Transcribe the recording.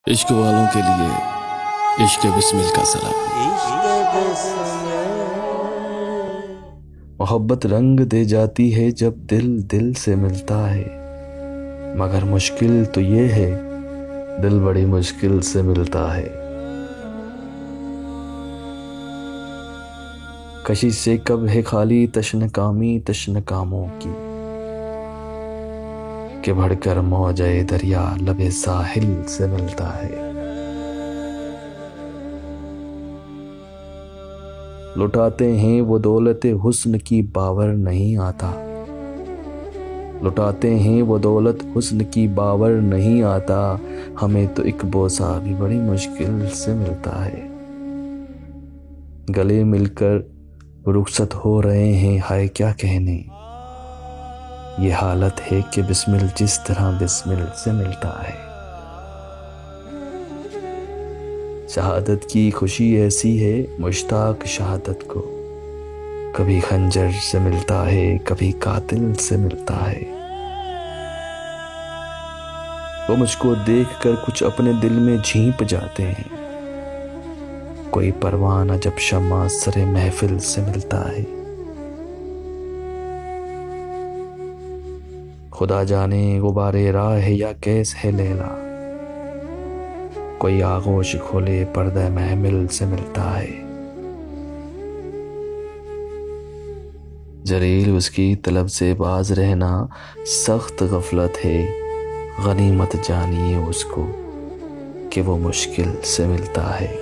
عشق والوں کے لیے عشق بسمل کا سلام۔ محبت رنگ دے جاتی ہے جب دل دل سے ملتا ہے، مگر مشکل تو یہ ہے دل بڑی مشکل سے ملتا ہے۔ کشش سے کب ہے خالی تشن کامی تشن کاموں کی، کہ بڑھ کر موجے دریا لب ساحل سے ملتا ہے۔ لٹاتے ہیں وہ دولت حسن کی باور نہیں آتا، لٹاتے ہیں وہ دولت حسن کی باور نہیں آتا، ہمیں تو ایک بوسہ بھی بڑی مشکل سے ملتا ہے۔ گلے مل کر رخصت ہو رہے ہیں، ہائے کیا کہنے، یہ حالت ہے کہ بسمل جس طرح بسمل سے ملتا ہے۔ شہادت کی خوشی ایسی ہے مشتاق شہادت کو، کبھی خنجر سے ملتا ہے کبھی قاتل سے ملتا ہے۔ وہ مجھ کو دیکھ کر کچھ اپنے دل میں جھینپ جاتے ہیں، کوئی پروانہ جب شمع سر محفل سے ملتا ہے۔ خدا جانے غبار راہ ہے یا کیس ہے لیلا، کوئی آغوش کھولے پردہ محمل سے ملتا ہے۔ جلیل اس کی طلب سے باز رہنا سخت غفلت ہے، غنیمت جانیے اس کو کہ وہ مشکل سے ملتا ہے۔